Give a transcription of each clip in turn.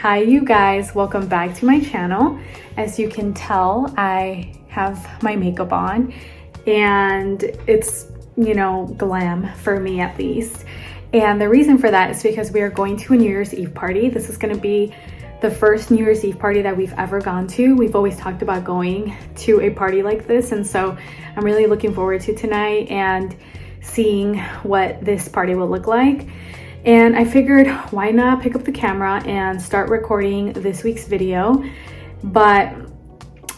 Hi you guys, welcome back to my channel. As you can tell, I have my makeup on and it's, glam for me at least. And the reason for that is because we are going to a New Year's Eve party. This is going to be the first New Year's Eve party that we've ever gone to. We've always talked about going to a party like this, and so I'm really looking forward to tonight and seeing what this party will look like. And I figured, why not pick up the camera and start recording this week's video. But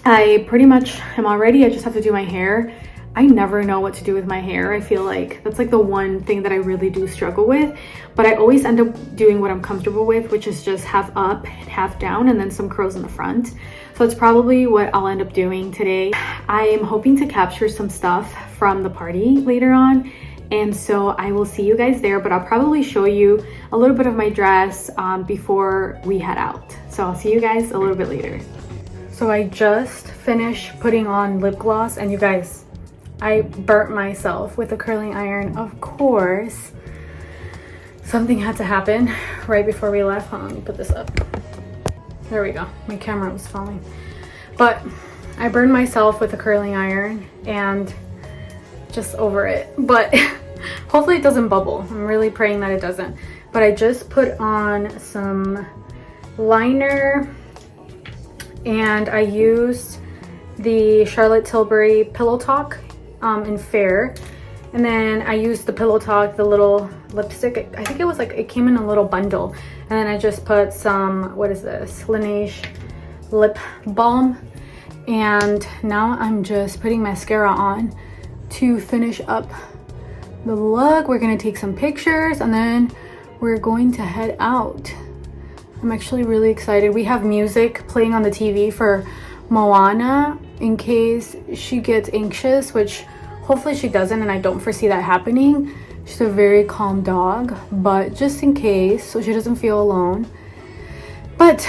I pretty much am all ready. I just have to do my hair. I never know what to do with my hair. I feel like that's like the one thing that I really do struggle with, but I always end up doing what I'm comfortable with, which is just half up, half down, and then some curls in the front. So it's probably what I'll end up doing today. I am hoping to capture some stuff from the party later on, and so I will see you guys there, but I'll probably show you a little bit of my dress before we head out. So I'll see you guys a little bit later. So I just finished putting on lip gloss, and you guys, I burnt myself with a curling iron. Of course, something had to happen right before we left. Hold on, let me put this up. There we go. My camera was falling. But I burned myself with a curling iron and just over it. But hopefully it doesn't bubble. I'm really praying that it doesn't. But I just put on some liner and I used the Charlotte Tilbury Pillow Talk in Fair, and then I used the Pillow Talk, the little lipstick. I think it was like, it came in a little bundle, and then I just put some, what is this, Laneige lip balm, and now I'm just putting mascara on to finish up the look. We're gonna take some pictures and then we're going to head out. I'm actually really excited. We have music playing on the TV for Moana in case she gets anxious, which hopefully she doesn't, and I don't foresee that happening. She's a very calm dog, but just in case, so she doesn't feel alone. But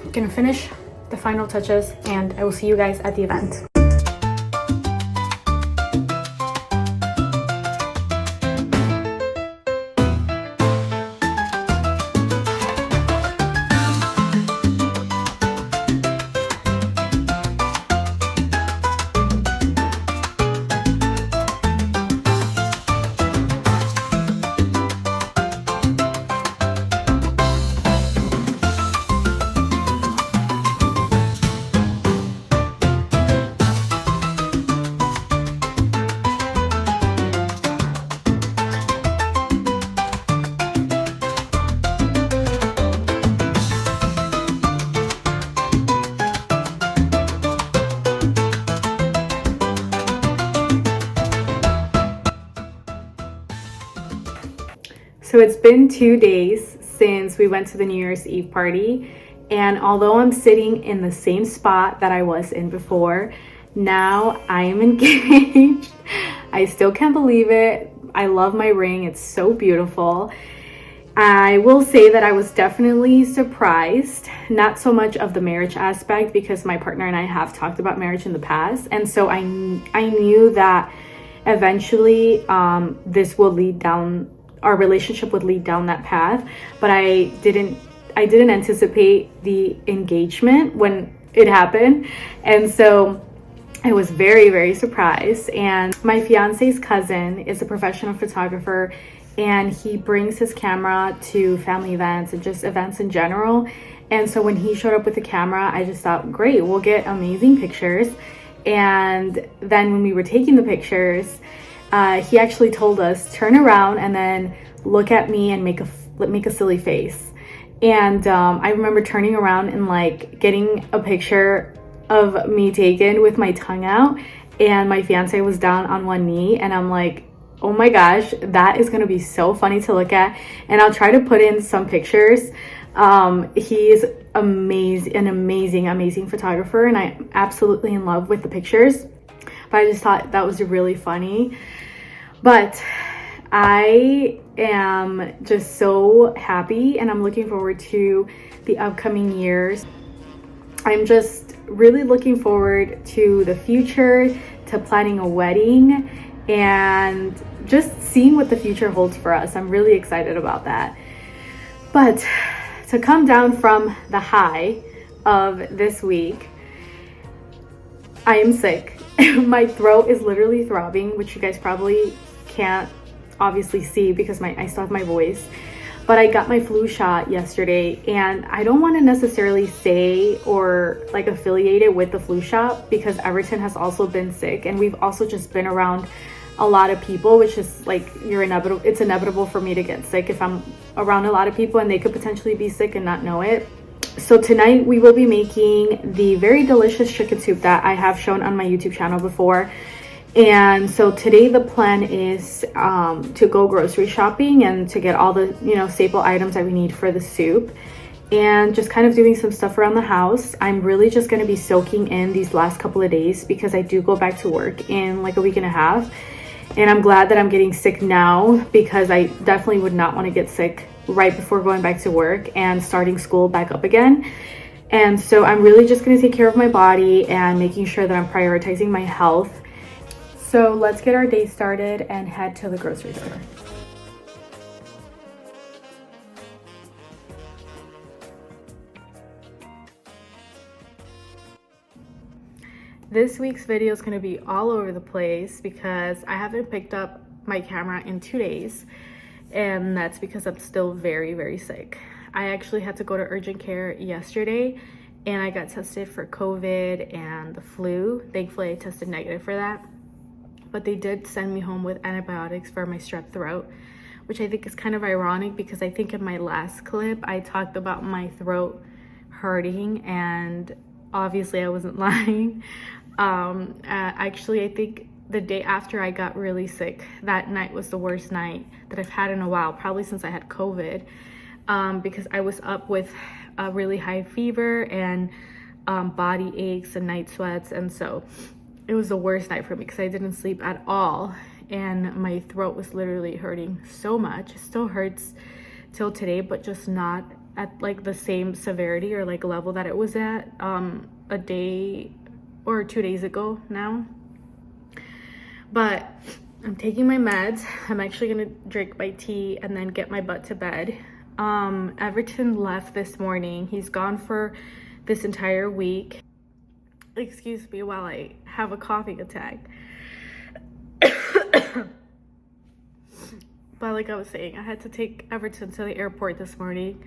I'm gonna finish the final touches and I will see you guys at the event. So it's been 2 days since we went to the New Year's Eve party, and although I'm sitting in the same spot that I was in before, now I am engaged. I still can't believe it. I love my ring. It's so beautiful. I will say that I was definitely surprised, not so much of the marriage aspect, because my partner and I have talked about marriage in the past, and so I knew that eventually this will lead down, our relationship would lead down that path, but I didn't anticipate the engagement when it happened, and so I was very, very surprised. And my fiance's cousin is a professional photographer, and he brings his camera to family events and just events in general, and so when he showed up with the camera, I just thought, great, we'll get amazing pictures. And then when we were taking the pictures, he actually told us, turn around and then look at me and make a silly face. And I remember turning around and like getting a picture of me taken with my tongue out, and my fiance was down on one knee, and I'm like, oh my gosh, that is gonna be so funny to look at. And I'll try to put in some pictures. He's an amazing photographer, and I'm absolutely in love with the pictures. But I just thought that was really funny. But I am just so happy, and I'm looking forward to the upcoming years. I'm just really looking forward to the future, to planning a wedding, and just seeing what the future holds for us. I'm really excited about that. But to come down from the high of this week, I am sick. My throat is literally throbbing, which you guys probably can't obviously see because I still have my voice. But I got my flu shot yesterday, and I don't want to necessarily say or like affiliate it with the flu shot because Everton has also been sick, and we've also just been around a lot of people, which is like it's inevitable for me to get sick if I'm around a lot of people and they could potentially be sick and not know it. So tonight we will be making the very delicious chicken soup that I have shown on my YouTube channel before. And so today the plan is to go grocery shopping and to get all the staple items that we need for the soup, and just kind of doing some stuff around the house. I'm really just going to be soaking in these last couple of days because I do go back to work in like a week and a half, and I'm glad that I'm getting sick now because I definitely would not want to get sick right before going back to work and starting school back up again. And so I'm really just going to take care of my body and making sure that I'm prioritizing my health. So let's get our day started and head to the grocery store. This week's video is going to be all over the place because I haven't picked up my camera in 2 days, and that's because I'm still very, very sick. I actually had to go to urgent care yesterday and I got tested for COVID and the flu. Thankfully, I tested negative for that. But they did send me home with antibiotics for my strep throat, which I think is kind of ironic because I think in my last clip I talked about my throat hurting, and obviously I wasn't lying. Actually, I think the day after I got really sick, that night was the worst night that I've had in a while, probably since I had COVID, because I was up with a really high fever and body aches and night sweats, and so it was the worst night for me because I didn't sleep at all, and my throat was literally hurting so much. It still hurts till today, but just not at like the same severity or like level that it was at a day or 2 days ago now. But I'm taking my meds. I'm actually gonna drink my tea and then get my butt to bed. Everton left this morning. He's gone for this entire week. Excuse me while I have a coughing attack. But like I was saying, I had to take Everton to the airport this morning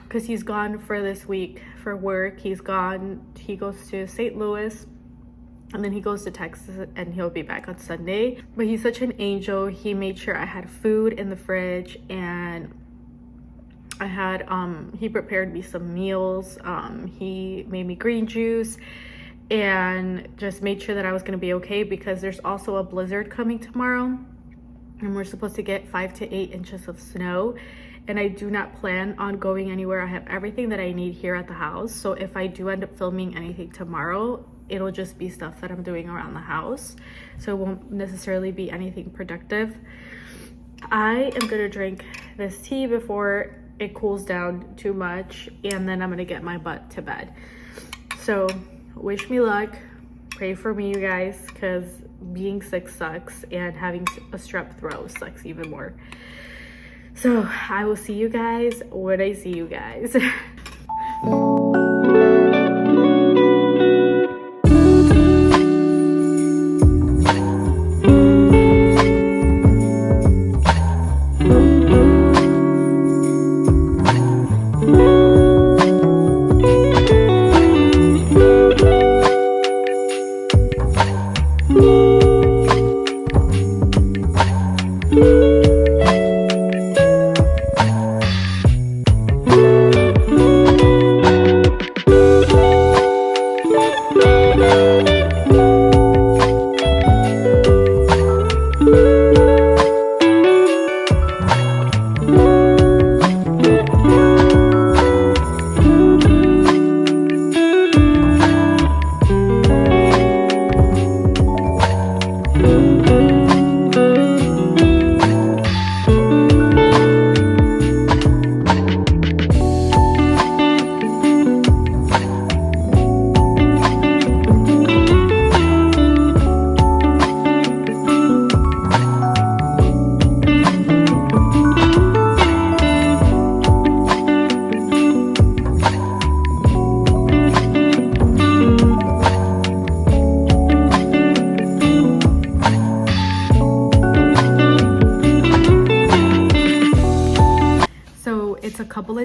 because he's gone for this week for work. He goes to St. Louis and then he goes to Texas, and he'll be back on Sunday. But he's such an angel. He made sure I had food in the fridge, and I had he prepared me some meals. He made me green juice and just made sure that I was going to be okay because there's also a blizzard coming tomorrow, and we're supposed to get 5 to 8 inches of snow, and I do not plan on going anywhere. I have everything that I need here at the house, so if I do end up filming anything tomorrow, it'll just be stuff that I'm doing around the house, so it won't necessarily be anything productive. I am going to drink this tea before it cools down too much, and then I'm gonna get my butt to bed. So wish me luck, pray for me, you guys, because being sick sucks and having a strep throat sucks even more. So I will see you guys when I see you guys.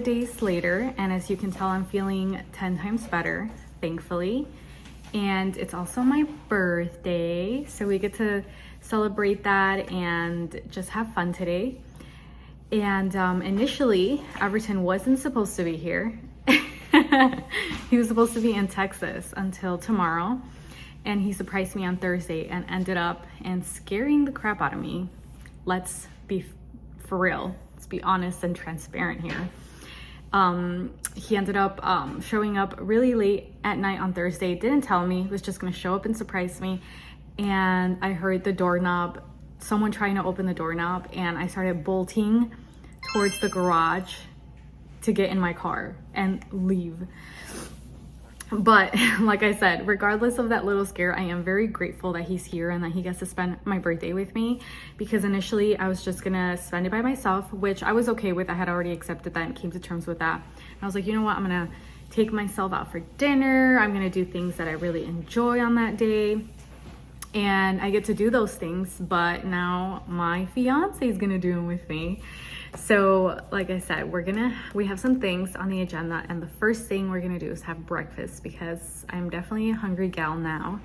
of days later, and as you can tell, I'm feeling 10 times better, thankfully. And it's also my birthday, so we get to celebrate that and just have fun today. And initially, Everton wasn't supposed to be here. He was supposed to be in Texas until tomorrow, and he surprised me on Thursday and ended up scaring the crap out of me. Let's be for real. Let's be honest and transparent here. He ended up showing up really late at night on Thursday. Didn't tell me, was just gonna show up and surprise me. And I heard the doorknob, someone trying to open the doorknob, and I started bolting towards the garage to get in my car and leave. But like I said, regardless of that little scare, I am very grateful that he's here and that he gets to spend my birthday with me, because initially I was just gonna spend it by myself, which I was okay with. I had already accepted that and came to terms with that. And I was like, you know what, I'm gonna take myself out for dinner. I'm gonna do things that I really enjoy on that day. And I get to do those things, but now my fiance is gonna do them with me. So like I said, we have some things on the agenda, and the first thing we're gonna do is have breakfast, because I'm definitely a hungry gal now.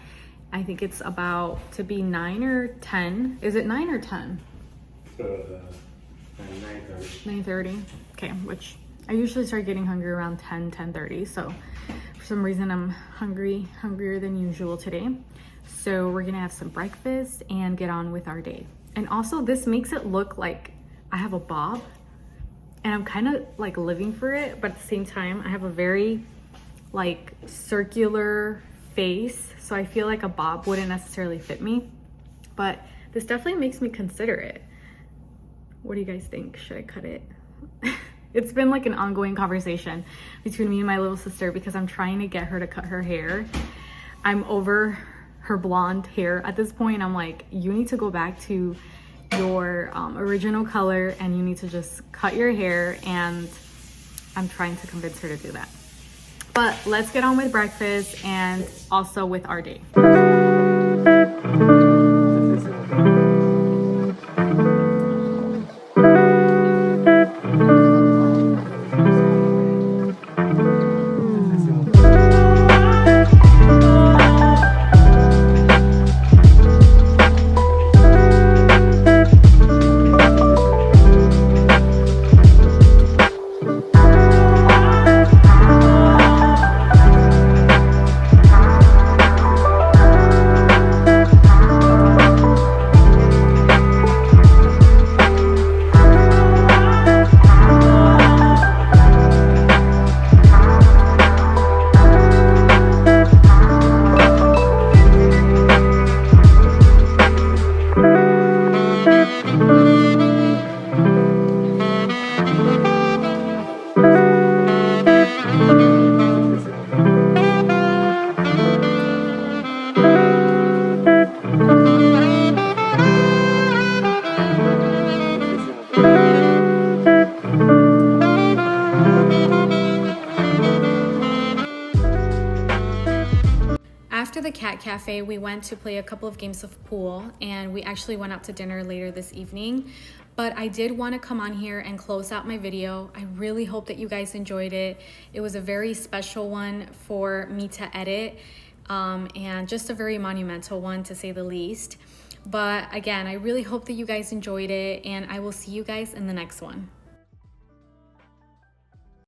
I think it's about to be 9 or 10. Is it 9 or 10? 9:30. 9:30. Okay, which I usually start getting hungry around 10:30. So for some reason I'm hungrier than usual today. So we're gonna have some breakfast and get on with our day. And also, this makes it look like I have a bob, and I'm kind of like living for it, but at the same time I have a very like circular face, so I feel like a bob wouldn't necessarily fit me, but this definitely makes me consider it. What do you guys think? Should I cut it? It's been like an ongoing conversation between me and my little sister, because I'm trying to get her to cut her hair. I'm over her blonde hair at this point. I'm like, you need to go back to your original color, and you need to just cut your hair, and I'm trying to convince her to do that. But let's get on with breakfast and also with our day. After the cat cafe, we went to play a couple of games of pool, and we actually went out to dinner later this evening. But I did want to come on here and close out my video. I really hope that you guys enjoyed it. It was a very special one for me to edit, and just a very monumental one, to say the least. But again, I really hope that you guys enjoyed it, and I will see you guys in the next one.